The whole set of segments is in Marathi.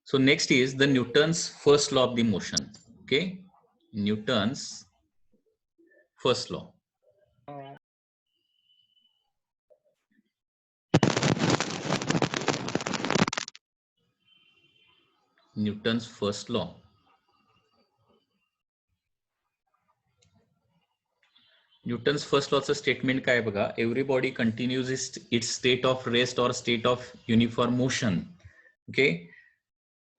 So next is the Newton's first law of the motion. Okay, Newton's first law. Newton's first law. Newton's first lawचं statement काय बघा, every body continues its state of rest or state of uniform motion, okay,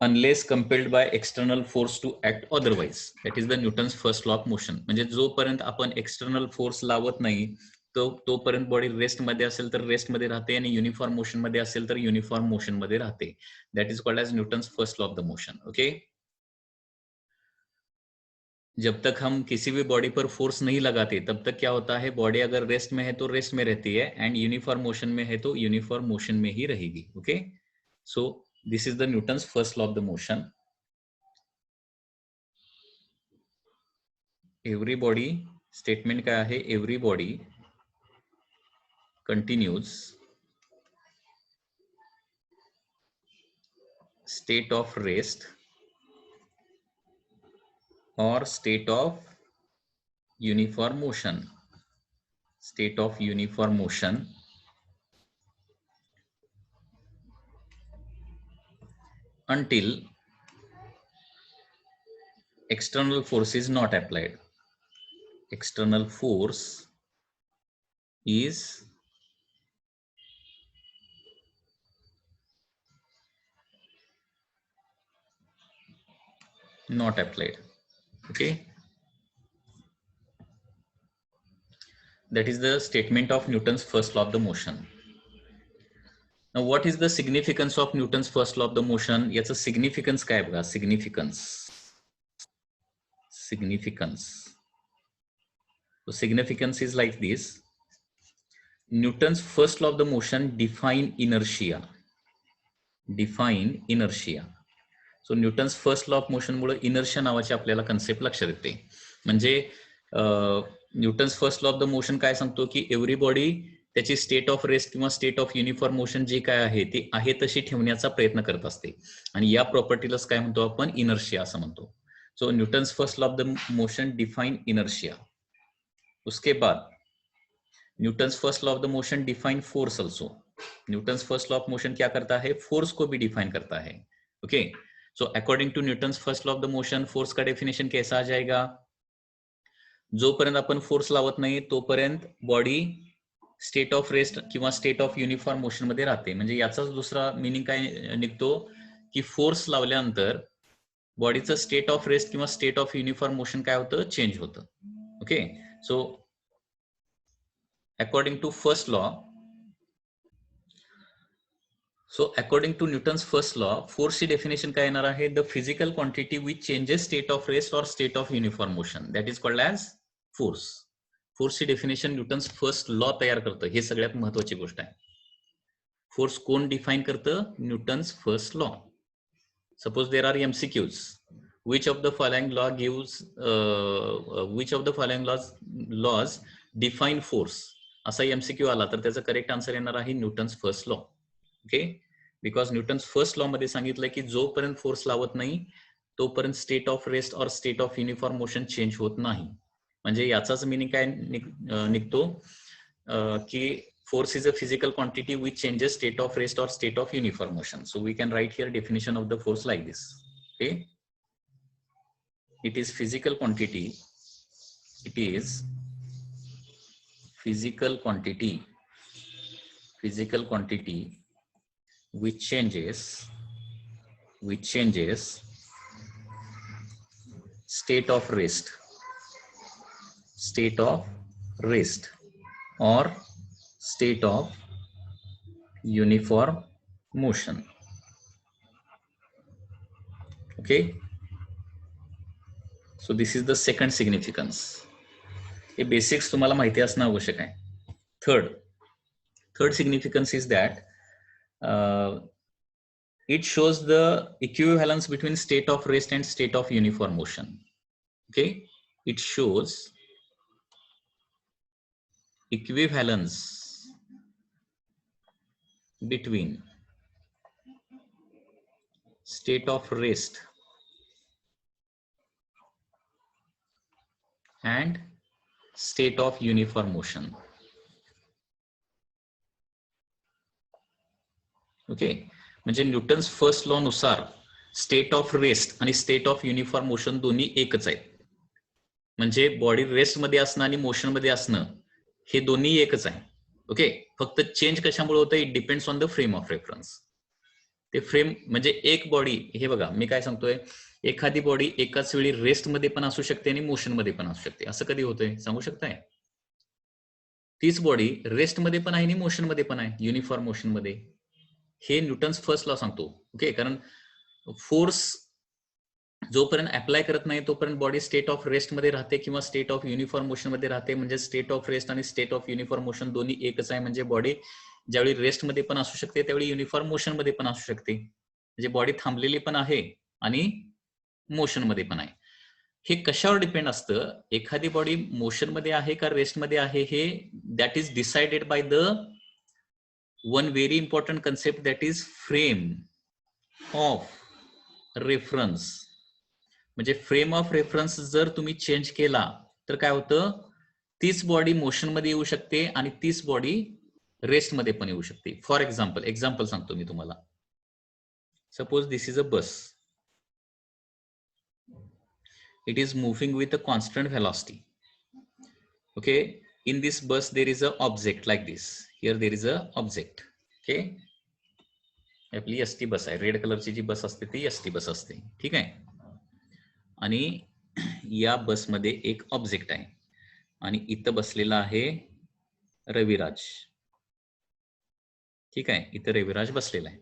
unless compelled by external force to act otherwise. That is the Newton's first law of motion. म्हणजे जोपर्यंत आपण एक्सटर्नल फोर्स लावत नाही तोपर्यंत बॉडी रेस्ट मध्ये असेल तर रेस्ट मध्ये राहते आणि युनिफॉर्म मोशन मध्ये असेल तर युनिफॉर्म मोशन मध्ये राहते. That is called as Newton's first law of the motion. Okay, जब तक हम किसी भी बॉडी पर फोर्स नहीं लगाते तब तक क्या होता है, बॉडी अगर रेस्ट में है तो रेस्ट में रहती है एंड यूनिफॉर्म मोशन में है तो यूनिफॉर्म मोशन में ही रहेगी. Okay, so this is the Newton's first law of the motion. Every body statement काय आहे, every body continues state of rest or state of uniform motion, state of uniform motion until external force is not applied. External force is not applied. Okay, that is the statement of Newton's first law of the motion. Now what is the significance of Newton's first law of the motion? याचं significance काय बघा, significance. So significance is like this. Newton's first law of the motion define inertia. So Newton's first law of motion मुळे इनर्शिया नावाची आपल्याला कन्सेप्ट लक्षात येते. म्हणजे Newton's first law of the motion काय सांगतो की एव्हरी बॉडी त्याची स्टेट ऑफ रेस्ट किंवा स्टेट ऑफ युनिफॉर्म मोशन जे काय आहे ते आहे तशी ठेवण्याचा प्रयत्न करत असते आणि या प्रॉपर्टीलाच काय म्हणतो आपण, इनर्शिया असं म्हणतो. So Newton's first law of the motion define inertia. उसके बाद Newton's first law of the motion define force also. Newton's first law of motion क्या करता है, फोर्स को भी डिफाइन करता है. Okay, so according to Newton's first law of the motion force का डेफिनेशन कैसा आ जाएगा, जोपर्यंत आपण फोर्स लावत नाही तोपर्यंत बॉडी स्टेट ऑफ रेस्ट किंवा स्टेट ऑफ युनिफॉर्म मोशन मध्ये राहते. म्हणजे याचाच दुसरा मिनिंग काय निघतो की फोर्स लावल्यानंतर बॉडीचं स्टेट ऑफ रेस्ट किंवा स्टेट ऑफ युनिफॉर्म मोशन काय होतं, चेंज होतं. Okay, so according to first law, so according to Newton's first law फोर्सची डेफिनेशन काय येणार आहे, the physical quantity which changes state of rest और state of uniform motion, that is called as force. फोर्सची डेफिनेशन न्यूटन्स फर्स्ट लॉ तयार करतं, हे सगळ्यात महत्वाची गोष्ट आहे. फोर्स कोण डिफाइन करतं, Newton's first law. Suppose there are MCQs, which of the following law gives which of the following laws define force, असा MCQ आला तर त्याचा करेक्ट आन्सर येणार आहे Newton's first law. Okay, because Newton's first law मध्ये सांगितलं की जोपर्यंत फोर्स लावत नाही तोपर्यंत स्टेट ऑफ रेस्ट और state of uniform motion change होत नाही. म्हणजे याचाच मिनिंग काय निघतो की force is a physical quantity which changes state of rest or state of uniform motion. So we can write here definition of the force like this. Okay, it is physical quantity, it is physical quantity which changes state of rest or state of uniform motion. Okay, so this is the second significance. हे बेसिक्स तुम्हाला माहिती असणं आवश्यक आहे. Third significance is that it shows the equivalence between state of rest and state of uniform motion. Okay, it shows equivalence between state of rest and state of uniform motion. Okay, म्हणजे न्यूटन्स फर्स्ट लॉ नुसार स्टेट ऑफ रेस्ट आणि स्टेट ऑफ युनिफॉर्म मोशन दोन्ही एकच आहेत. म्हणजे बॉडी रेस्ट मध्ये असणं आणि मोशन मध्ये असणं हे दोन्ही एकच आहे. ओके, फक्त चेंज कशामुळे होतं, it depends on the frame of reference. ते फ्रेम म्हणजे एक बॉडी, हे बघा मी काय सांगतोय, एखादी बॉडी एकाच वेळी रेस्ट मध्ये पण असू शकते आणि मोशन मध्ये पण असू शकते. असं कधी होतंय सांगू शकताय? तीच बॉडी रेस्ट मध्ये पण आहे आणि मोशन मध्ये पण आहे, युनिफॉर्म मोशन मध्ये. हे न्यूटन्स फर्स्ट लॉ सांगतो. ओके, कारण फोर्स जोपर्यंत अप्लाय करत नाही तोपर्यंत बॉडी स्टेट ऑफ रेस्ट मध्ये राहते किंवा स्टेट ऑफ युनिफॉर्म मोशन मध्ये राहते. म्हणजे स्टेट ऑफ रेस्ट आणि स्टेट ऑफ युनिफॉर्म मोशन दोन्ही एकच आहे. म्हणजे बॉडी ज्यावेळी रेस्ट मध्ये पण असू शकते त्यावेळी युनिफॉर्म मोशन मध्ये पण असू शकते. म्हणजे बॉडी थांबलेली पण आहे आणि मोशन मध्ये पण आहे. हे कशावर डिपेंड असतं, एखादी बॉडी मोशन मध्ये आहे का रेस्ट मध्ये आहे, हे that is decided by the one very important concept, that is frame of reference. म्हणजे फ्रेम ऑफ रेफरन्स जर तुम्ही चेंज केला तर काय होतं, तीच बॉडी मोशन मध्ये येऊ शकते आणि तीच बॉडी रेस्ट मध्ये पण येऊ शकते. फॉर एक्झाम्पल सांगतो मी तुम्हाला. Suppose this is a bus, it is moving with a constant velocity. Okay, in this bus there is a object like this. Here there is a object. Okay, आपली एसटी बस आहे, रेड कलरची जी बस असते ती एसटी बस असते. ठीक आहे, आणि या बस मध्ये एक ऑब्जेक्ट आहे आणि इथं बसलेला आहे रविराज. ठीक आहे, इथं रविराज बसलेला आहे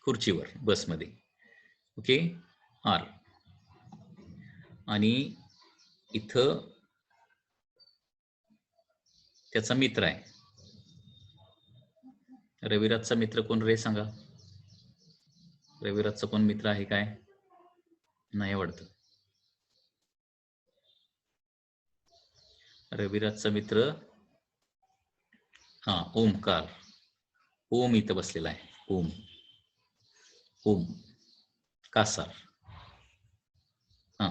खुर्चीवर बसमध्ये. Okay, R. आणि इथं त्याचा मित्र आहे. रविराजचा मित्र कोण रे सांगा? रविराजचा कोण मित्र आहे काय? नाही वाटतं. रविराजचा मित्र हा ओमकार. ओम इथं बसलेला आहे. ओम, ओम कासार. हा,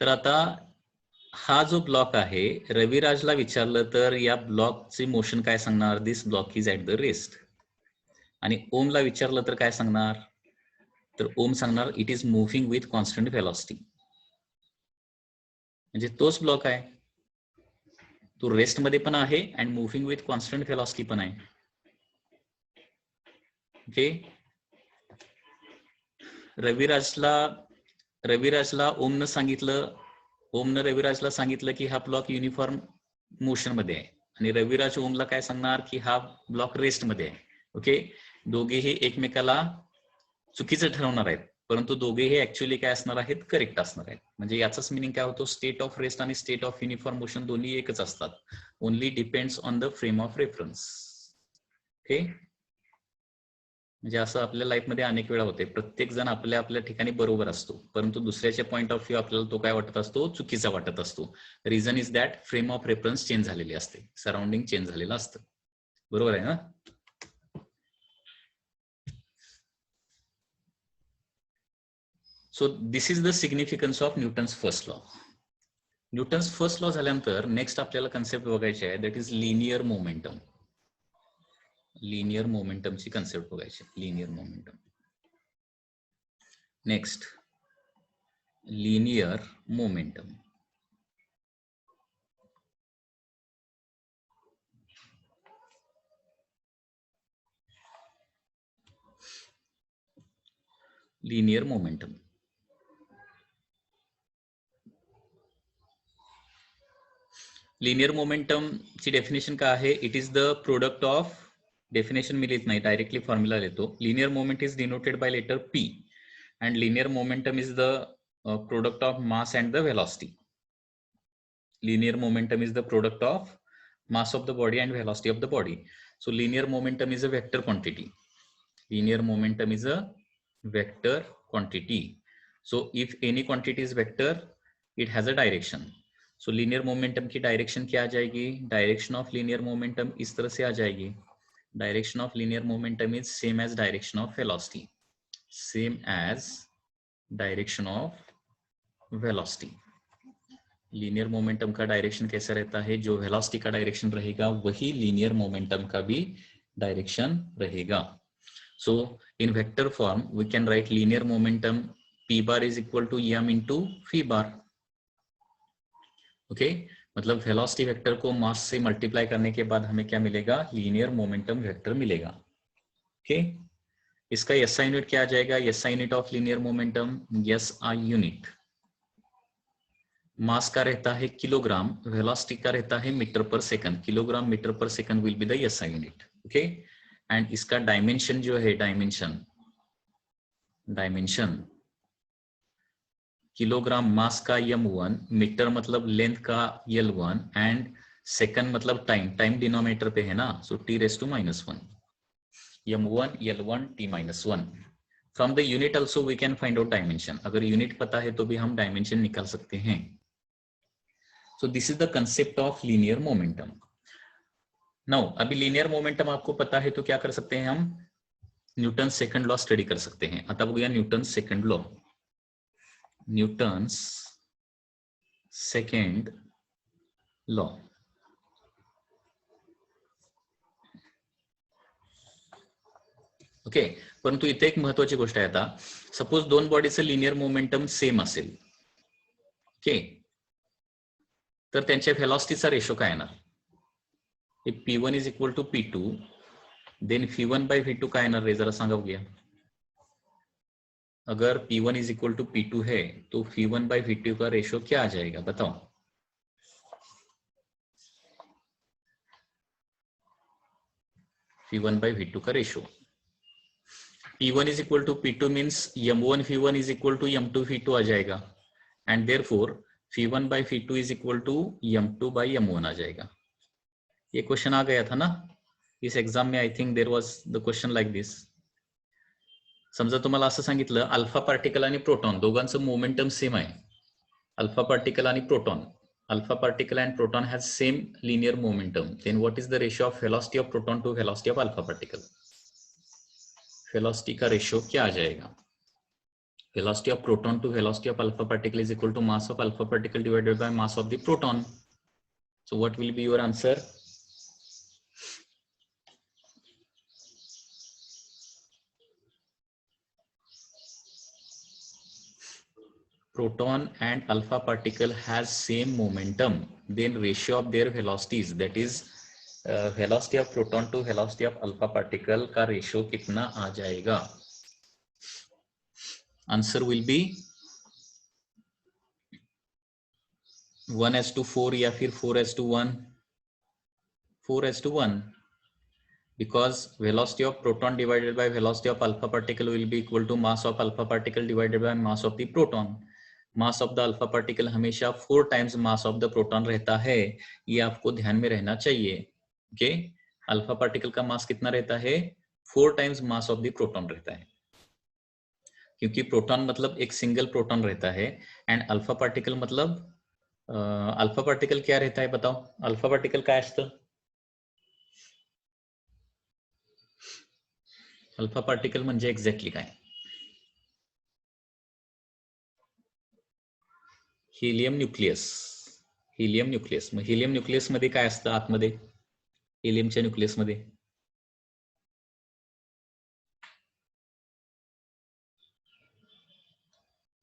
तर आता हा जो ब्लॉक आहे, रविराजला विचारलं तर या ब्लॉकचे मोशन काय सांगणार, this block is at the rest. आणि ओमला विचारलं तर काय सांगणार, तर ओम सांगणार it is moving with constant velocity. म्हणजे तोच ब्लॉक आहे, तो रेस्ट मध्ये पण आहे and moving with constant velocity पण आहे. ओके, रविराजला ओमनं रविराजला सांगितलं की हा ब्लॉक युनिफॉर्म मोशन मध्ये आहे आणि रविराज ओमला काय सांगणार की हा ब्लॉक रेस्ट मध्ये आहे. ओके, दोघेही एकमेकाला चुकीचं ठरवणार आहेत, परंतु दोघेही ऍक्च्युअली काय असणार आहेत, करेक्ट असणार आहेत. म्हणजे याचाच मिनिंग काय होतो, स्टेट ऑफ रेस्ट आणि स्टेट ऑफ युनिफॉर्म मोशन दोन्ही एकच असतात. Only depends on the frame of reference. Okay, म्हणजे असं आपल्या लाईफमध्ये अनेक वेळा होते, प्रत्येक जण आपल्या आपल्या ठिकाणी बरोबर असतो, परंतु दुसऱ्याच्या पॉईंट ऑफ व्ह्यू आपल्याला तो काय वाटत असतो, चुकीचा वाटत असतो. Reason is that frame of reference change झालेली असते, सराउंडिंग चेंज झालेलं असतं. बरोबर आहे ना? So this is the significance of Newton's first law. Newton's first law झाल्यानंतर नेक्स्ट आपल्याला कन्सेप्ट बघायची आहे, that is linear momentum. Linear मोमेंटमची कन्सेप्ट बघायची, linear momentum. Next, linear momentum. Linear momentum. Linear momentum ची डेफिनेशन काय आहे, it is the product of, definition मी लिहित नाही, डायरेक्टली फॉर्म्युला लिहितो. Linear moment is denoted by letter P and linear momentum is the product of mass and the velocity. Linear momentum is the product of mass of the body and velocity of the body. So linear momentum is a vector quantity. Linear momentum is a vector quantity. So if any quantity is vector, it has a direction. So linear momentum की डायरेक्शन क्या आ जाएगी, डायरेक्शन ऑफ linear momentum इस तरह से आ जाएगी. Direction of linear momentum is same as direction of velocity. Same as direction of velocity. Linear momentum का डायरेक्शन कैसा रहता है? जो वेलोसिटी का डायरेक्शन रहेगा वही लीनियर मोमेंटम का भी डायरेक्शन रहेगा. So in vector form we can write linear momentum p bar is equal to m into phi bar. Okay, मतलब वेलोसिटी वेक्टर को मास से मल्टीप्लाई करने के बाद हमें क्या मिलेगा? लीनियर मोमेंटम वेक्टर मिलेगा. ओके, इसका SI यूनिट क्या आ जाएगा? SI unit of linear momentum, SI unit mass का रहता है किलोग्राम, वेलोसिटी का रहता है metre per second. Kilogram metre per second will be the SI unit. Okay, and इसका डायमेंशन जो है, डायमेंशन किलोग्राम मास का m1, मीटर मतलब लेंथ का L1 एंड सेकंड मतलब टाइम डिनोमिनेटर पे है ना, so t⁻⁻1 m1 L1 t-1. From the unit also we can find out dimension. अगर यूनिट पता है तो भी हम डायमेंशन निकाल सकते हैं. So this is the concept of linear momentum. Now अभी लीनियर मोमेंटम आपको पता है तो क्या कर सकते हैं हम? न्यूटन सेकंड लॉ स्टडी कर सकते हैं. आता हो गया Newton second law. Newton's second law. Okay, परंतु इथे एक महत्वाची गोष्ट आहे. आता सपोज दोन बॉडीचं लिनियर मोमेंटम सेम असेल, ओके, तर त्यांच्या व्हेलॉसिटीचा रेशो काय येणार? P1 is equal to P2, then V1 by V2 काय येणार रे? जरा सांगा बघूया. अगर P1 is equal to P2 है तो V1 बाय V2 का रेशो क्या आ जाएगा? बताओ. V1 बाय V2 का ratio. P1 is equal to P2 means M1 V1 is equal to M2 V2 आ जाएगा, and therefore V1 by V2 is equal to M2 by M1 आ जाएगा. ये क्वेश्चन आ गया था ना इस एग्जाम में. I think there was the question like this. समजा तुम्हाला असं सांगितलं अल्फा पार्टिकल आणि प्रोटॉन दोघांचं मोमेंटम सेम आहे. अल्फा पार्टिकल आणि proton, alpha particle and proton has same linear momentum, then what is the ratio of velocity of proton to velocity of alpha particle? Velocity का रेशियो क्या आ जाएगा? Velocity of proton to velocity of alpha particle is equal to mass of alpha particle divided by mass of the proton. So what will be your answer? Proton and alpha particle has same momentum, then ratio of their velocities, that is velocity of proton to velocity of alpha particle का ratio कितना आ जाएगा? Answer will be 1:4 या फिर 4:1. 4:1, because velocity of proton divided by velocity of alpha particle will be equal to mass of alpha particle divided by mass of the proton. Mass of the alpha particle हमेशा 4 times mass of the proton रहता है, ये आपको ध्यान में रहना चाहिए. ओके, अल्फा पार्टिकल का मास कितना रहता है? 4 times mass of the proton रहता है, क्योंकि प्रोटॉन मतलब एक सिंगल प्रोटॉन रहता है, एंड अल्फा पार्टिकल मतलब अल्फा पार्टिकल क्या रहता है? बताओ, अल्फा पार्टिकल काय असतं? अल्फा पार्टिकल म्हणजे एक्झॅक्टली काय? Helium nucleus. Helium nucleus. मग हिलियम न्यूक्लियस मध्ये काय असतं आतमध्ये? हिलियमच्या न्यूक्लियस मध्ये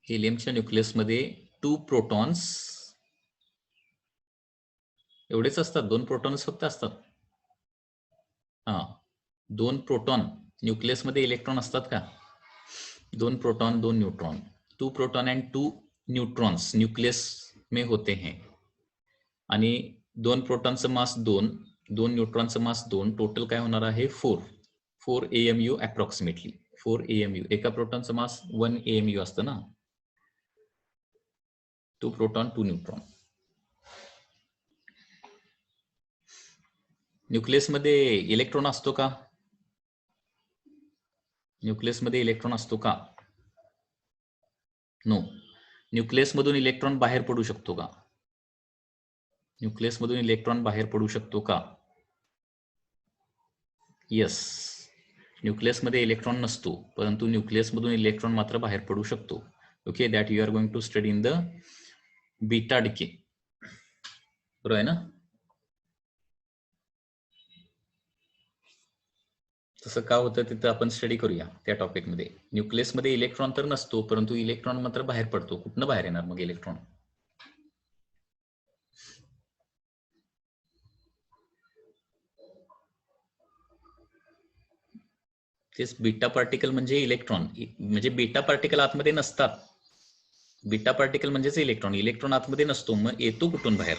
हिलियमच्या न्यूक्लियस मध्ये 2 प्रोटॉन्स एवढेच असतात. 2 प्रोटॉन्स फक्त असतात. हा, 2 प्रोटॉन. न्यूक्लियस मध्ये इलेक्ट्रॉन असतात का? 2 proton 2 neutron. 2 proton end 2 neutrons nucleus में होते हैं, आणि 2 प्रोटॉनचं मास 2, 2 न्यूट्रॉनचं मास 2, टोटल काय होणार आहे? 4 AMU अप्रॉक्सिमेटली. 4 AMU. एका प्रोटॉनचं मास 1 AMU असतं ना. 2 प्रोटॉन 2 न्यूट्रॉन. न्यूक्लियस मध्ये इलेक्ट्रॉन असतो का? न्यूक्लियस मध्ये इलेक्ट्रॉन असतो का? नो. न्यूक्लियस मधून इलेक्ट्रॉन बाहेर पडू शकतो का? न्यूक्लियस मधून इलेक्ट्रॉन बाहेर पडू शकतो का? येस, न्यूक्लियस मध्ये इलेक्ट्रॉन नसतो, परंतु न्यूक्लियस मधून इलेक्ट्रॉन मात्र बाहेर पडू शकतो. Okay, that you are going to study in the beta decay. बरोबर आहे ना? तसं का होतं तिथं आपण स्टडी करूया त्या टॉपिक मध्ये. न्यूक्लियस मध्ये इलेक्ट्रॉन तर नसतो, परंतु इलेक्ट्रॉन मात्र बाहेर पडतो. कुठनं बाहेर येणार मग इलेक्ट्रॉन? तेच बीटा पार्टिकल म्हणजे इलेक्ट्रॉन, म्हणजे बीटा पार्टिकल आतमध्ये नसतात. बीटा पार्टिकल म्हणजेच इलेक्ट्रॉन. इलेक्ट्रॉन आतमध्ये नसतो, मग येतो कुठून बाहेर?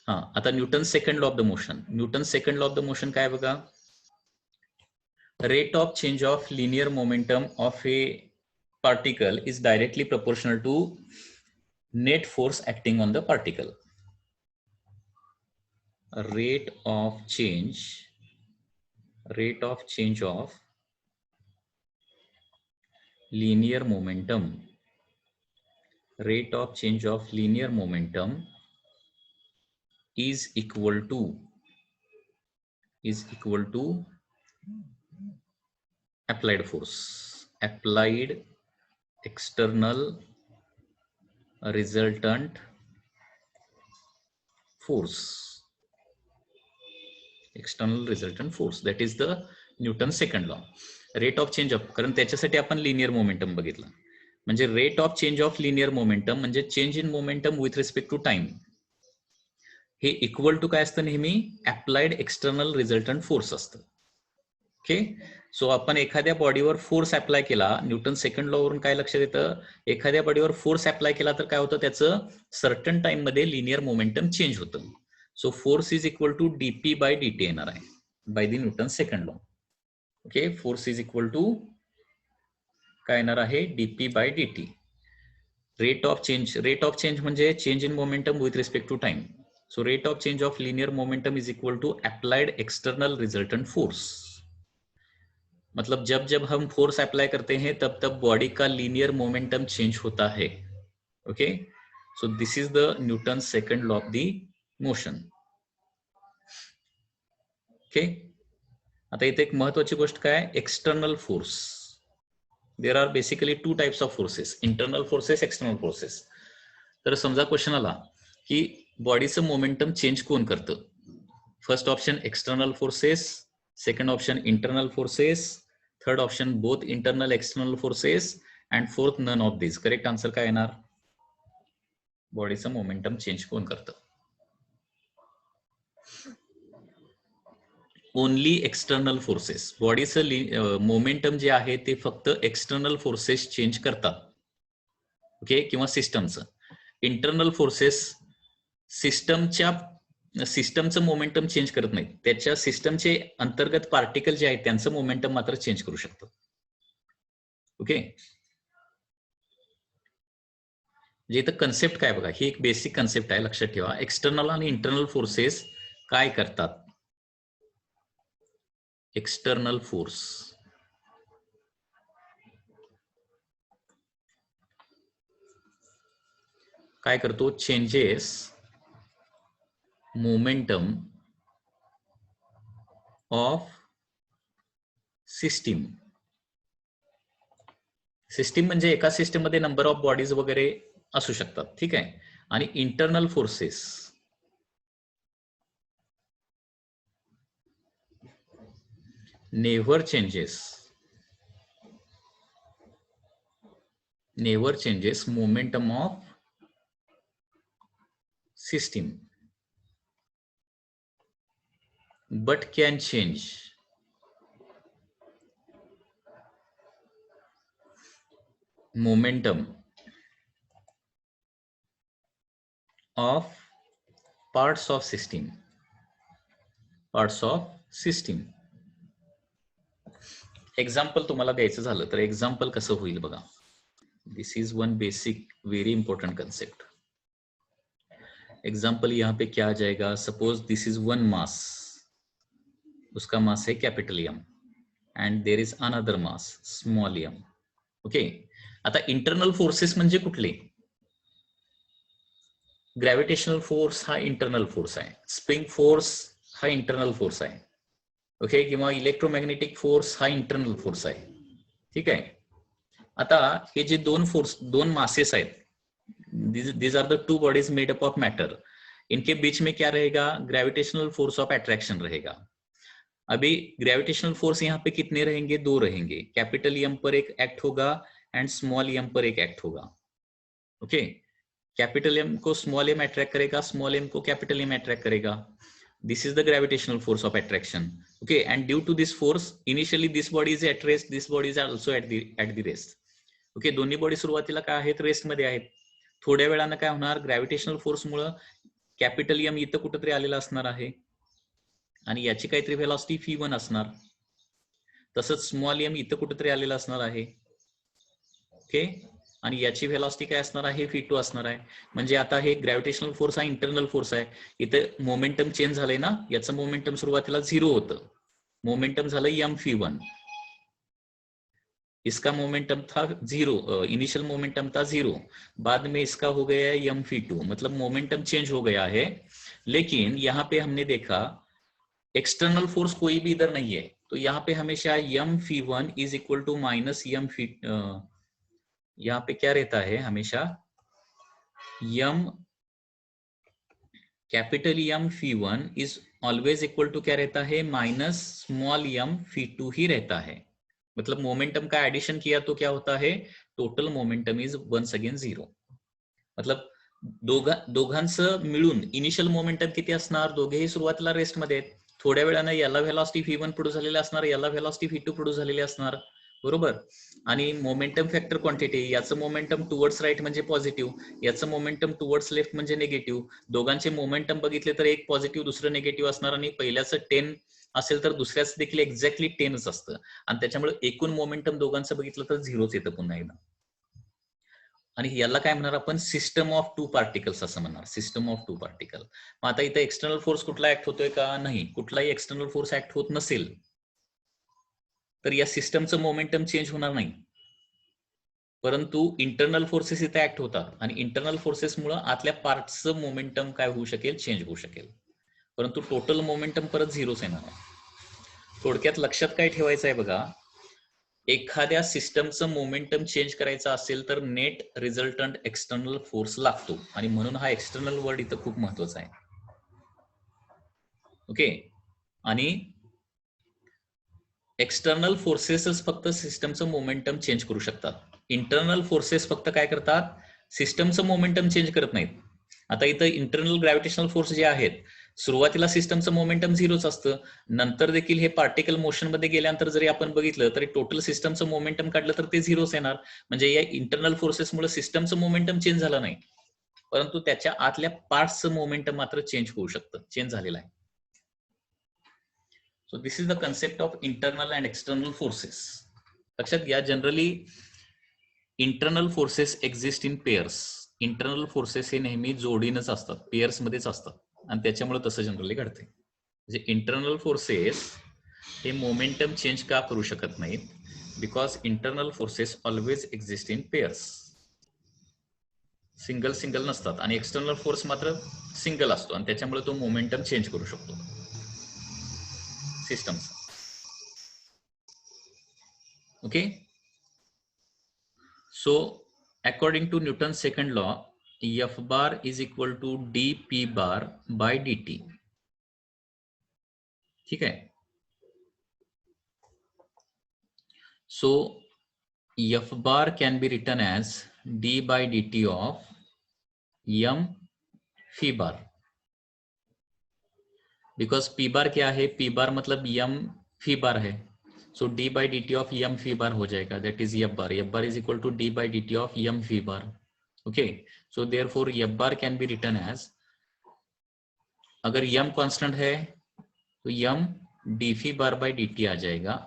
हा, आता Newton second law of the motion. Newton second law of the motion काय बघा? Rate of change of linear momentum of A particle is directly proportional to net force acting on the particle. Rate of change of linear momentum, rate of change of linear momentum is equal to applied force, applied external resultant force, external resultant force. That is the Newton's second law. Rate of change of, कारण त्याच्यासाठी आपण लिनियर मोमेंटम बघितलं. म्हणजे rate of change of linear momentum म्हणजे change in momentum with respect to time, हे इक्वल टू काय असतं नेहमी? अप्लाइड एक्सटर्नल रिझल्टंट फोर्स असतं. ओके, सो आपण एखाद्या बॉडीवर फोर्स अप्लाय केला, न्यूटन सेकंड लॉ वरून काय लक्षात येतं? एखाद्या बॉडीवर फोर्स अप्लाय केला तर काय होतं? त्याचं सर्टन टाइम मध्ये लिनियर मोमेंटम चेंज होतं. So force is equal to dp by dt येणार आहे by the Newton second law. Okay, force is equal to काय येणार आहे? Dp by dt. Rate of change म्हणजे change in momentum with respect to time. So rate of change of linear momentum is equal to applied external resultant force. मतलब जब जब हम फोर्स अप्लाई करते हैं तब तब बॉडी का लीनियर मोमेंटम चेंज होता है. Okay, so this is the Newton second law of the motion. Okay, आता इथे एक महत्वाची गोष्ट काय? External force. There are basically two types of forces, internal forces, external forces. तर समजा क्वेश्चन आला की बॉडीचं मोमेंटम चेंज कोण करतं? First option external forces, second option internal forces, third option both internal external forces, and fourth none of this. Correct answer काय येणार? बॉडीचं मोमेंटम चेंज कोण करतं? Only external forces. बॉडीचं मोमेंटम जे आहे ते फक्त एक्सटर्नल फोर्सेस चेंज करतात. ओके, किंवा सिस्टमचं. इंटरनल फोर्सेस सिस्टमचं मोमेंटम चेंज करत नाहीत. त्याच्या सिस्टमचे अंतर्गत पार्टिकल जे आहेत त्यांचं मोमेंटम मात्र चेंज करू शकतात. ओके, म्हणजे इथं कन्सेप्ट काय बघा, ही एक बेसिक कन्सेप्ट आहे, लक्षात ठेवा. एक्सटर्नल आणि इंटरनल फोर्सेस काय करतात? एक्सटर्नल फोर्स काय करतो? Changes momentum of system. System म्हणजे एका सिस्टीम मध्ये नंबर ऑफ बॉडीज वगैरे असू शकतात, ठीक आहे. आणि internal forces never changes momentum of system, but can change momentum of parts of system. Example तुम्हाला द्यायचं झालं तर एक्झाम्पल कसं होईल बघा. This is one basic very important concept. Example यहाँ पे क्या आ जाएगा? Suppose this is one mass, उसका मास है capital M, and there is another mass small m. Okay, आता इंटरनल फोर्सेस म्हणजे कुठले? ग्रॅव्हिटेशनल फोर्स हा इंटरनल फोर्स आहे, स्प्रिंग फोर्स हा इंटरनल फोर्स आहे, ओके, किंवा इलेक्ट्रोमॅग्नेटिक फोर्स हा इंटरनल फोर्स आहे. ठीक आहे. आता हे जे दोन मासेस आहेत, these are the two bodies made up of matter. इनके बीच में क्या रहेगा? ग्रेविटेशनल फोर्स ऑफ अट्रैक्शन रहेगा. अभी ग्रेविटेशनल फोर्स यहाँ पे कितने रहेंगे? 2 रहेंगे. कैपिटल एम पर एक एक्ट होगा एंड स्मॉल एम पर एक एक्ट होगा. ओके, कैपिटल एम को स्मॉल एम अट्रैक्ट करेगा, स्मॉल एम को कैपिटल एम अट्रैक्ट करेगा. This is the gravitational force of attraction. Okay, and due to this force, initially this body is at rest, this body is also at the rest. Okay, दोन्ही बॉडी सुरुवातीला काय आहेत? रेस्ट मध्ये आहेत. थोड्या वेळानं काय होणार? ग्रॅव्हिटेशनल फोर्स मुळे कॅपिटल एम इथं कुठेतरी आलेला असणार आहे आणि याची काहीतरी व्हेलॉसिटी v1 असणार. तसंच स्मॉल एम इथं कुठेतरी आलेला असणार आहे. ओके, आणि याची व्हेलॉसिटी काय असणार आहे? v2 असणार आहे. म्हणजे आता हे ग्रॅव्हिटेशनल फोर्स हा इंटरनल फोर्स आहे. इथं मोमेंटम चेंज झालंय ना, याचं मोमेंटम सुरुवातीला 0 होतं, मोमेंटम झालं m(v1). इसका मोमेंटम था 0, इनिशियल मोमेंटम था 0, बाद में इसका हो गया है m(v2), मतलब मोमेंटम चेंज हो गया है. लेकिन यहाँ पे हमने देखा एक्सटर्नल फोर्स कोई भी इधर नहीं है, तो यहाँ पे हमेशा m(v1) is equal to minus m(v2). यहाँ पे क्या रहता है? हमेशा capital m(v1) is always equal to क्या रहता है? माइनस स्मॉल m(v2) ही रहता है. मतलब मोमेंटम का एडिशन किया तो क्या होता है? Total momentum is once again 0. मतलब दोघांचं मिळून इनिशियल मोमेंटम किती असणार? दोघेही सुरुवातीला रेस्ट मध्ये आहेत. थोड्या वेळानं याला व्हेलॉसिटी v1 प्रोड्यूस झालेली असणार, याला व्हेलॉसिटी v2 प्रोड्यूस झालेली असणार, बरोबर. आणि मोमेंटम फॅक्टर क्वांटिटी, याचं मोमेंटम टुवर्ड्स राईट म्हणजे पॉझिटिव्ह, याचं मोमेंटम टुवर्ड्स लेफ्ट म्हणजे निगेटिव्ह. दोघांचे मोमेंटम बघितले तर एक पॉझिटिव्ह दुसरं निगेटिव्ह असणार, आणि पहिल्याचं 10 असेल तर दुसऱ्याच देखील एक्झॅक्टली 10च असतं, आणि त्याच्यामुळे एकूण मोमेंटम दोघांचं बघितलं तर 0च येतं पुन्हा एकदा. आणि याला काय म्हणणार आपण? सिस्टम ऑफ टू पार्टिकल्स असं म्हणणार, सिस्टम ऑफ टू पार्टिकल. मग आता इथे एक्सटर्नल फोर्स कुठला ऍक्ट होतोय का? नाही, कुठलाही एक्सटर्नल फोर्स ऍक्ट होत नसेल तर या सिस्टमचं मोमेंटम चेंज होणार नाही, परंतु इंटरनल फोर्सेस इथे ऍक्ट होतात, आणि इंटरनल फोर्सेसमुळे आतल्या पार्टचं मोमेंटम काय होऊ शकेल? चेंज होऊ शकेल, परंतु टोटल मोमेंटम परत 0च येणार आहे. थोडक्यात लक्षात काय ठेवायचं आहे बघा, एखाद्या सिस्टमचं मोमेंटम चेंज करायचं असेल तर नेट रिझल्टंट एक्सटर्नल फोर्स लागतो, आणि म्हणून हा एक्सटर्नल वर्ड इथं खूप महत्वाचा आहे. ओके, आणि एक्सटर्नल फोर्सेसच फक्त सिस्टमचं मोमेंटम चेंज करू शकतात. इंटरनल फोर्सेस फक्त काय करतात? सिस्टमचं मोमेंटम चेंज करत नाहीत. आता इथं इंटरनल ग्रॅव्हिटेशनल फोर्स जे आहेत, सुरुवातीला सिस्टमचं मोमेंटम 0च असतं, नंतर देखील हे पार्टिकल मोशन मध्ये गेल्यानंतर जरी आपण बघितलं तरी टोटल सिस्टमचं मोमेंटम काढलं तर ते 0च येणार. म्हणजे या इंटरनल फोर्सेसमुळे सिस्टमचं मोमेंटम चेंज झालं नाही, परंतु त्याच्या आतल्या पार्ट्सचं मोमेंटम मात्र चेंज होऊ शकतं, चेंज झालेलं आहे. So this is the concept of internal and external forces. लक्षात घ्या, generally internal forces exist in pairs. Internal forces हे नेहमी जोडीनच असतात, पेअर्स मध्येच असतात, आणि त्याच्यामुळे तसं जनरली घडते. म्हणजे इंटरनल फोर्सेस हे मोमेंटम चेंज का करू शकत नाहीत? Because internal forces always exist in pairs, single नसतात, आणि एक्सटर्नल फोर्स मात्र सिंगल असतो, आणि त्याच्यामुळे तो मोमेंटम चेंज करू शकतो systems. Okay, so according to Newton's second law, F bar is equal to dp bar by dt. ठीक है, so F bar can be written as d by dt of m phi bar, because p bar क्या है? p bar मतलब m phi bar है, so d by dt of m phi bar हो जाएगा, that is F bar. F bar is equal to d by dt of m phi bar. Okay, so therefore F bar can be written as, अगर m कांस्टेंट है तो m d phi bar by dt आ जाएगा,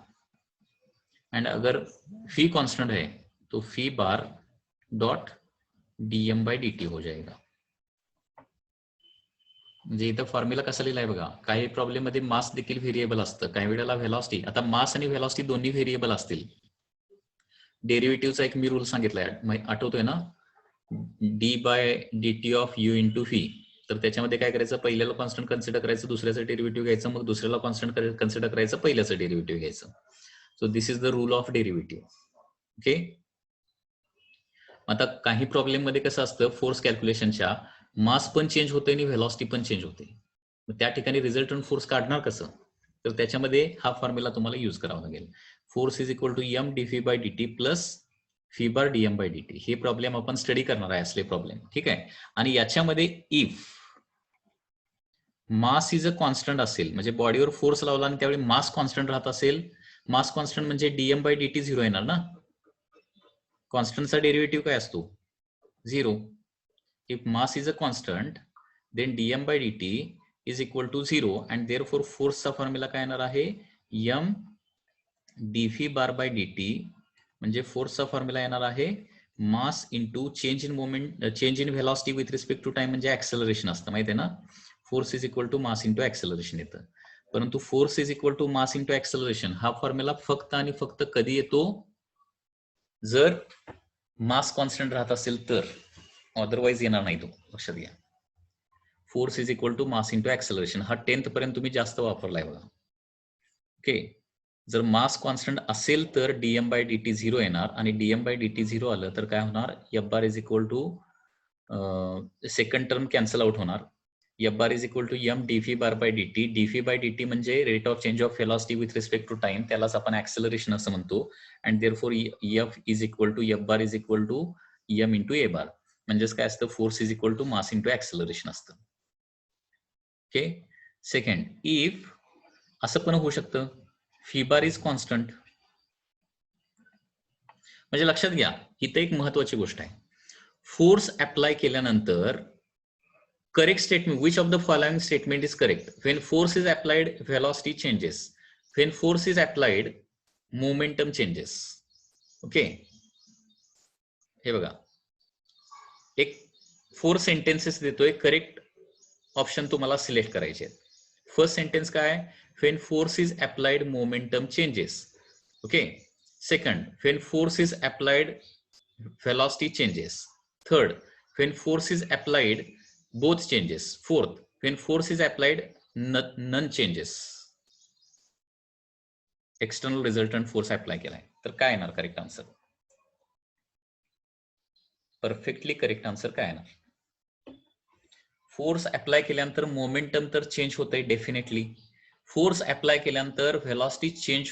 एंड अगर phi कांस्टेंट है तो phi bar dot dm by dt हो जाएगा. म्हणजे इथं फॉर्म्युला कसा लिहिलाय बघा, काही प्रॉब्लेम मध्ये मास देखील व्हेरिएबल असतं, काही वेळेला व्हेलॉसिटी. आता मास आणि व्हेलॉसिटी दोन्ही व्हेरिएबल असतील, डेरिव्हेटिव्हचा एक मी रूल सांगितलाय, आठवतोय ना? D by D T of U into V. तर त्याच्यामध्ये काय करायचं, पहिल्याला कॉन्स्टंट कन्सिडर करायचं, दुसऱ्याचं डेरिव्हेटिव्ह घ्यायचं, मग दुसऱ्याला कॉन्स्टंट कन्सिडर करायचं, पहिल्याचं डेरिव्हेटिव्ह घ्यायचं. So this is the rule of derivative. Okay. आता काही प्रॉब्लेम मध्ये कसं असतं, फोर्स कॅल्क्युलेशनच्या मास पण चेंज होते आणि व्हेलॉसिटी पण चेंज होते. मग त्या ठिकाणी रिझल्टंट फोर्स काढणार कसं, तर त्याच्यामध्ये हा फॉर्म्युला तुम्हाला यूज करावा लागेल. Force is equal to M D V by D T plus V bar DM by D T. हे प्रॉब्लेम आपण स्टडी करणार आहे, असले प्रॉब्लेम. ठीक आहे. आणि याच्यामध्ये if mass is a constant असेल, म्हणजे बॉडीवर फोर्स लावला आणि त्यावेळी मास कॉन्स्टंट राहत असेल, मास कॉन्स्टंट म्हणजे DM by D T zero येणार ना. कॉन्स्टंटचा डेरिव्हेटिव्ह काय असतो, zero. If mass is a constant, then dm by dt is equal to 0 and therefore force चा फॉर्म्युला काय येणार आहे, m dv bar by dt, म्हणजे फोर्सचा फॉर्म्युला येणार आहे mass into change in moment, change in velocity with respect to time, म्हणजे ऍक्सेलरेशन असतं, माहिती आहे ना. Force is equal to mass into acceleration येतं. परंतु force is equal to mass into acceleration हा फॉर्म्युला फक्त आणि फक्त कधी येतो, जर मास कॉन्स्टंट राहत असेल तर, अदरवाईज येणार नाही तो, लक्षात घ्या. Force is equal to mass into acceleration हा 10th पर्यंत तुम्ही जास्त वापरलाय बघा. ओके. जर मास कॉन्स्टंट असेल तर dm by D T zero येणार, आणि dm by D T zero आलं तर काय होणार, F bar is equal to second term cancel out होणार. F bar is equal to M D v bar by D t. D V by D t म्हणजे rate of change of velocity with respect to time, त्यालाच आपण ऍक्सेलरेशन असं म्हणतो. And therefore F is equal to F bar is equal to m into a bar. म्हणजेच काय असतं, force is equal to mass into acceleration असतं. ओके. सेकंड, इफ असं पण होऊ शकतं, फी बार इज कॉन्स्टंट. म्हणजे लक्षात घ्या, इथं एक महत्वाची गोष्ट आहे. फोर्स अप्लाय केल्यानंतर correct statement, which of the following statement is correct. When force is applied velocity changes, when force is applied momentum changes. Okay. हे बघा, एक 4 सेंटेन्सेस देतोय, करेक्ट ऑप्शन तुम्हाला सिलेक्ट करायचे आहेत. फर्स्ट सेंटेन्स काय, when force is applied momentum changes. Okay. Second, when force is applied velocity changes. Third, when force is applied both changes. Fourth, when force is applied none changes. External resultant force apply केलाय, तर काय येणार correct answer, perfectly correct answer काय येणार. फोर्स अप्लाय केल्यानंतर मोमेंटम तर चेंज होतंय डेफिनेटली. फोर्स अप्लाय केल्यानंतर व्हेलॉसिटी चेंज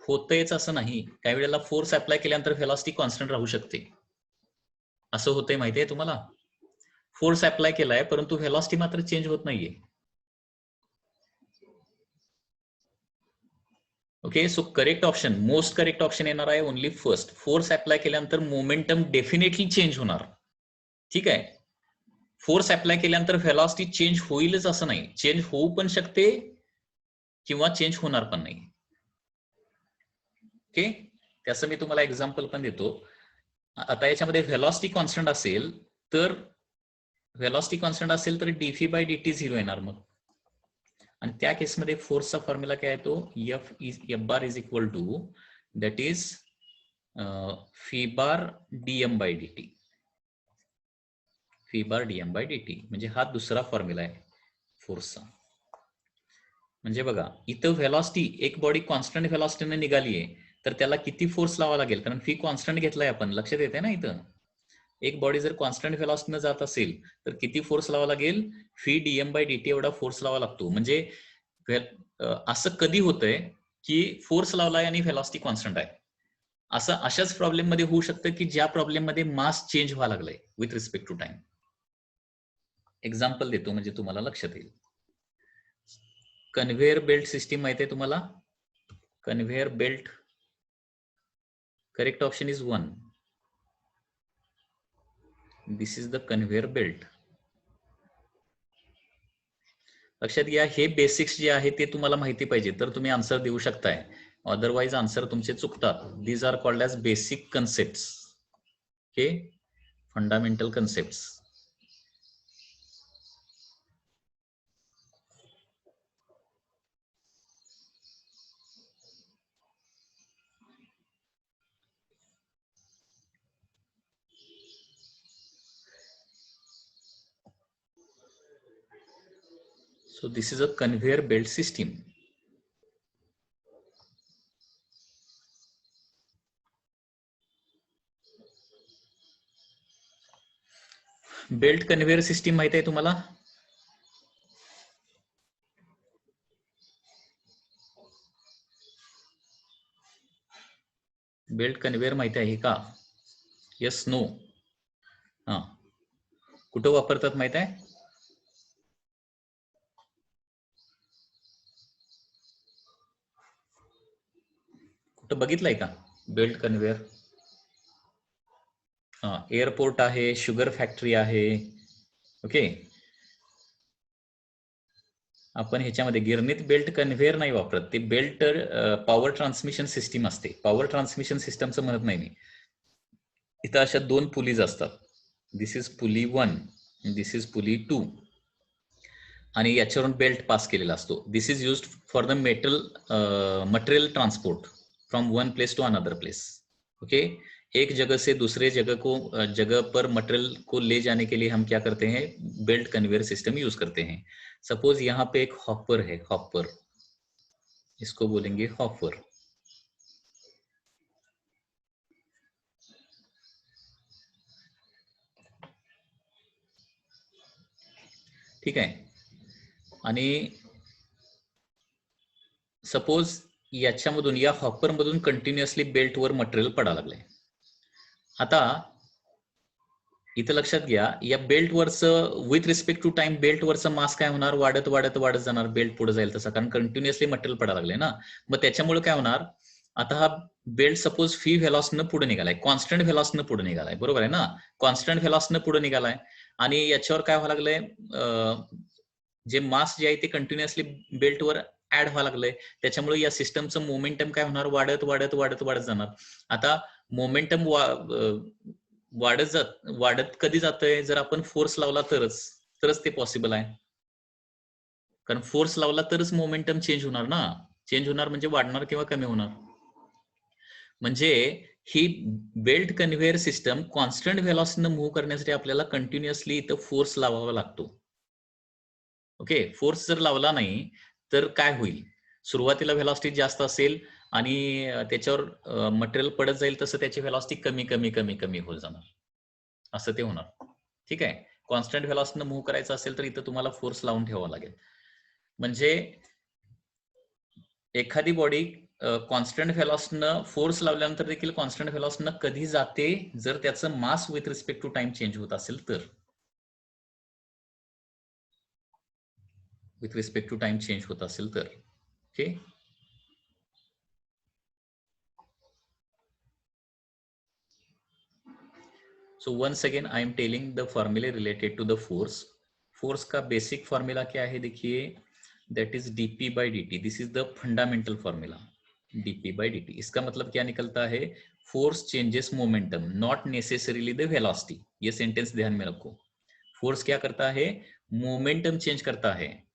होतंयच असं नाही, काही वेळेला फोर्स अप्लाय केल्यानंतर व्हेलॉसिटी कॉन्स्टंट राहू शकते. असं होतंय माहितीये तुम्हाला. फोर्स अप्लाय केलाय परंतु व्हेलॉसिटी मात्र चेंज होत नाहीये. Okay. So correct option, most correct option येणार आहे ओनली फर्स्ट. फोर्स अप्लाय केल्यानंतर मोमेंटम डेफिनेटली चेंज होणार. ठीक आहे. फोर्स अप्लाय केल्यानंतर व्हेलॉसिटी चेंज होईलच असं नाही, चेंज होऊ पण शकते किंवा चेंज होणार पण नाही. ओके. त्याचं मी तुम्हाला एक्झाम्पल पण देतो. आता याच्यामध्ये व्हेलॉसिटी कॉन्स्टंट असेल तर, व्हेलॉसिटी कॉन्स्टंट असेल तर डीव्ही बाय डीटी झिरो येणार मग. आणि त्या केसमध्ये फोर्सचा फॉर्म्युला काय येतो, F bar is equal to that is V bar DM by DT. V bar DM by DT म्हणजे हा दुसरा फॉर्म्युला आहे फोर्सचा. म्हणजे बघा, इथं व्हेलॉसिटी, एक बॉडी कॉन्स्टंट व्हेलॉसिटीने निघालीये तर त्याला किती फोर्स लावा लागेल, कारण फी कॉन्स्टंट घेतलाय आपण, लक्षात येते ना. इथं एक बॉडी जर कॉन्स्टंट व्हेलॉसिटीने जात असेल तर किती फोर्स लावा लागेल, फी डीएम बाय डीटी एवढा फोर्स लावा लागतो. म्हणजे असं कधी होतंय की फोर्स लावलाय आणि व्हेलॉसिटी कॉन्स्टंट आहे, असं अशाच प्रॉब्लेम मध्ये होऊ शकतं की ज्या प्रॉब्लेम मध्ये मास चेंज व्हायला लागलाय with respect to time. Example देतो म्हणजे तुम्हाला लक्षात येईल. कन्व्हेअर बेल्ट सिस्टीम माहिती आहे तुम्हाला, conveyor belt. Correct option is 1. This is the conveyor belt. लक्षात घ्या, हे बेसिक्स जे आहे ते तुम्हाला माहिती पाहिजे तर तुम्ही आन्सर देऊ शकताय, अदरवाईज आन्सर तुमचे चुकतात. These are called as basic concepts. Okay. Fundamental concepts. So this is a conveyor belt system. Belt conveyor system माहिती आहे तुम्हाला? बेल्ट कन्व्हेयर माहिती आहे का? Yes no? हा, कुठं वापरतात माहित आहे? कुठं बघितलंय का बेल्ट कन्व्हेयर? हा, एअरपोर्ट आहे, शुगर फॅक्टरी आहे. ओके, आपण ह्याच्यामध्ये गिरणीत बेल्ट कन्व्हेयर नाही वापरत. ते बेल्ट पॉवर ट्रान्समिशन सिस्टीम असते. पॉवर ट्रान्समिशन सिस्टमचं म्हणत नाही मी. इथं अशा दोन पुलीज असतात. This is pulley 1, this is pulley 2, आणि याच्यावरून बेल्ट पास केलेला असतो. This is used for the material transport from one place to another place. Okay, एक जगह से दूसरे जगह पर मटेरियल को ले जाने के लिए हम क्या करते हैं? बेल्ट कन्वेयर सिस्टम यूज करते हैं. सपोज यहाँ पे एक हॉपर है, हॉपर, इसको बोलेंगे हॉपर. ठीक आहे, आणि सपोज याच्यामधून, या हॉपर मधून कंटिन्युअसली बेल्ट वर मटेरियल पडा लागलंय. आता इथं लक्षात घ्या, या बेल्ट वरचं with respect to time belt वरचं मास काय होणार? वाढत वाढत वाढत जाणार बेल्ट पुढे जाईल तसा, कारण कंटिन्युअसली मटेरियल पडायला लागले ना. मग त्याच्यामुळे काय होणार? आता हा बेल्ट सपोज फी व्हेलॉसनं पुढे निघालाय, कॉन्स्टंट व्हेलॉसनं पुढे निघालाय, बरोबर आहे ना? कॉन्स्टंट व्हेलॉसनं पुढे निघालाय, आणि याच्यावर काय व्हायला लागलंय? जे मास जे आहे ते कंटिन्युअसली बेल्टवर ऍड व्हायला लागलंय. त्याच्यामुळे या सिस्टमचं मोमेंटम काय होणार? वाढत वाढत वाढत वाढत जाणार. आता मोमेंटम वाढत कधी जातंय? जर आपण फोर्स लावला तरच ते पॉसिबल आहे. कारण फोर्स लावला तरच मोमेंटम चेंज होणार ना. चेंज होणार म्हणजे वाढणार किंवा कमी होणार. म्हणजे ही बेल्ट कन्व्हेयर सिस्टम कॉन्स्टंट व्हेलॉसिटीनं मूव्ह करण्यासाठी आपल्याला कंटिन्युअसली इथं फोर्स लावावा लागतो. ओके, फोर्स जर लावला नाही तर काय होईल? सुरुवातीला व्हेलॉसिटी जास्त असेल आणि त्याच्यावर मटेरियल पडत जाईल तसं त्याची व्हेलॉसिटी कमी कमी कमी कमी होत जाणार, असं ते होणार. ठीक आहे, कॉन्स्टंट व्हेलॉसिटीनं मूव्ह करायचं असेल तर इथं तुम्हाला फोर्स लावून ठेवावा लागेल. म्हणजे एखादी बॉडी कॉन्स्टंट व्हेलॉसिटीनं फोर्स लावल्यानंतर देखील कॉन्स्टंट व्हेलॉसिटीनं कधी जाते? जर त्याचं mass with respect to time change होत असेल तर. With respect to time change होत असेल तर. Okay, so once again I am telling the फॉर्मूले related to the force. Force का बेसिक फॉर्मूला क्या है? देखिए, that is dp by dt. This is the fundamental formula, dp by dt. इसका मतलब क्या निकलता है? Force changes momentum, not necessarily the velocity. ये सेंटेंस ध्यान में रखो. फोर्स क्या करता है? मोमेंटम चेंज करता है.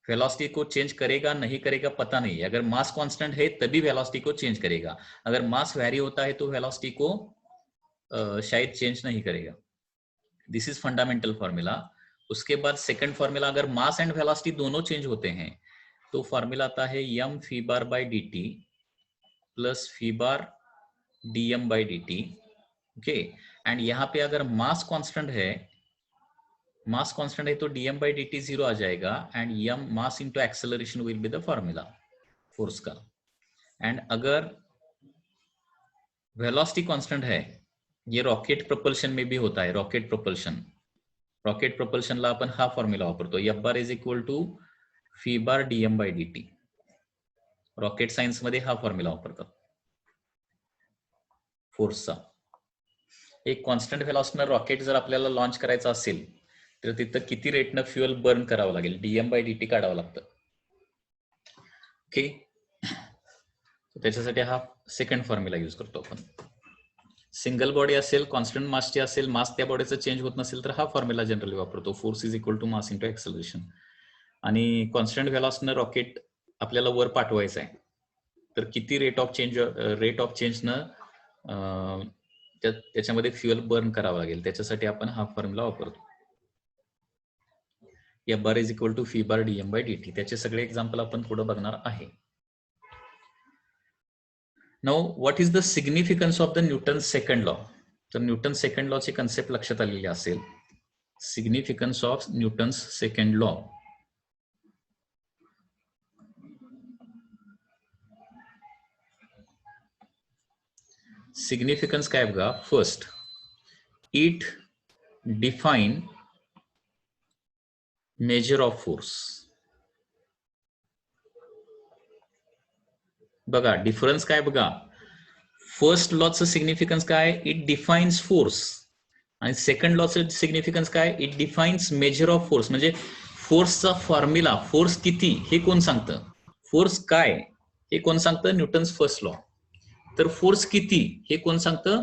वेलोसिटी को चेंज करेगा नहीं करेगा पता नहीं. अगर मास कांस्टेंट है तभी वेलोसिटी को चेंज करेगा. अगर मास वैरी होता है तो वेलोसिटी को शायद चेंज नहीं करेगा. This is fundamental formula. उसके बाद सेकंड फॉर्मूला, अगर मास एंड वेलोसिटी दोनों चेंज होते हैं तो फॉर्मूला आता है m V bar by dt plus V bar dm by dt. Okay, and यहाँ पे अगर मास कांस्टेंट है तो dm बाई dt 0 आ जाएगा, end m mass into acceleration will be the formula force का. एंड अगर वेलोसिटी कांस्टेंट है, ये रॉकेट प्रोपल्शन में भी होता है. रॉकेट प्रोपल्शनला आपण हा फॉर्म्युला वापरतो, f bar is equal to phi bar dm by dt. Rocket science मध्ये हा फॉर्म्युला वापरतात फोर्सचा. एक कॉन्स्टंट व्हेलॉसिटीनं रॉकेट जर आपल्याला लॉन्च करायचं असेल तर तिथं किती रेटनं फ्युएल बर्न करावं लागेल? dm बाय dt काढावं लागतं. ओके, त्याच्यासाठी हा सेकंड फॉर्म्युला यूज करतो आपण. सिंगल बॉडी असेल, कॉन्स्टंट मासची असेल, मास त्या बॉडीचं चेंज होत नसेल तर हा फॉर्म्युला जनरली वापरतो, force is equal to mass into acceleration. आणि कॉन्स्टंट व्हेलॉसिटीनं रॉकेट आपल्याला वर पाठवायचं आहे तर किती रेट ऑफ चेंजनं त्याच्यामध्ये फ्युएल बर्न करावं लागेल, त्याच्यासाठी आपण हा फॉर्म्युला वापरतो. F bar is equal to phi bar dm by dt. त्याचे सगळे एक्झाम्पल आपण पुढे बघणार आहे. Now what is the significance of the Newton's second law? तर न्यूटन सेकंड लॉ ची कन्सेप्ट लक्षात आलेली असेल. Significance of Newton's second law. Significance काय बघा. First, it define measure of force. बघा डिफरन्स काय बघा. फर्स्ट लॉचं सिग्निफिकन्स काय, इट डिफाइन्स फोर्स. आणि सेकंड लॉचं सिग्निफिकन्स काय, it defines measure of force. म्हणजे फोर्सचा फॉर्म्युला, फोर्स किती हे कोण सांगतं, फोर्स काय हे कोण सांगतं, न्यूटन्स फर्स्ट लॉ. तर फोर्स किती हे कोण सांगतं,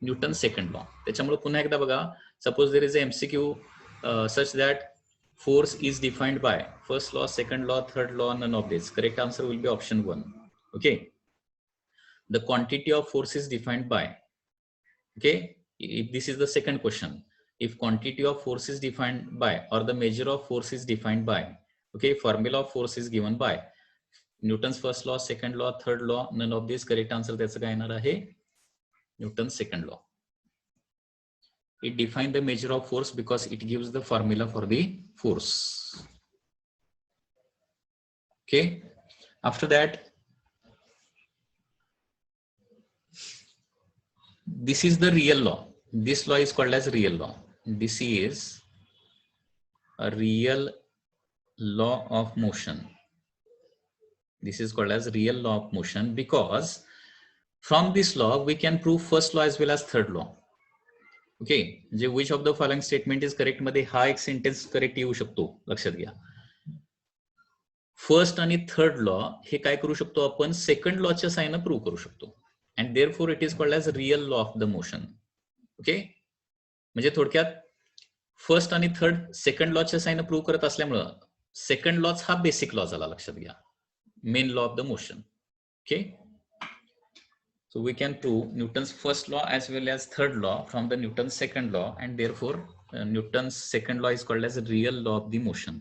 न्यूटन सेकंड लॉ. त्याच्यामुळे पुन्हा एकदा बघा, suppose there is a MCQ such that force is defined by first law, second law, third law, none of this. Correct answer will be option 1. Okay, the quantity of force is defined by, okay, if this is the second question, if quantity of force is defined by or the measure of force is defined by, okay, formula of force is given by Newton's first law, second law, third law, none of this. Correct answer त्याचं काय येणार आहे, Newton's second law. It defines the measure of force because it gives the formula for the force. Okay, after that, this is the real law. This law is called as real law. This is a real law of motion. This is called as real law of motion because from this law we can prove first law as well as third law. Okay, जे which of the following statement is correct मध्ये हा एक सेंटेन्स करेक्ट येऊ शकतो, लक्षात घ्या. फर्स्ट आणि थर्ड लॉ हे काय करू शकतो आपण, सेकंड लॉच्या साइन प्रूव्ह करू शकतो. And therefore it is called as real law of the motion. Okay, म्हणजे थोडक्यात फर्स्ट आणि थर्ड सेकंड लॉच्या साइन प्रूव्ह करत असल्यामुळं सेकंड लॉच हा बेसिक लॉ झाला, लक्षात घ्या, main law of the motion. Okay, so we can prove Newton's first law as well as third law from the Newton's second law, and therefore Newton's second law is called as a real law of the motion.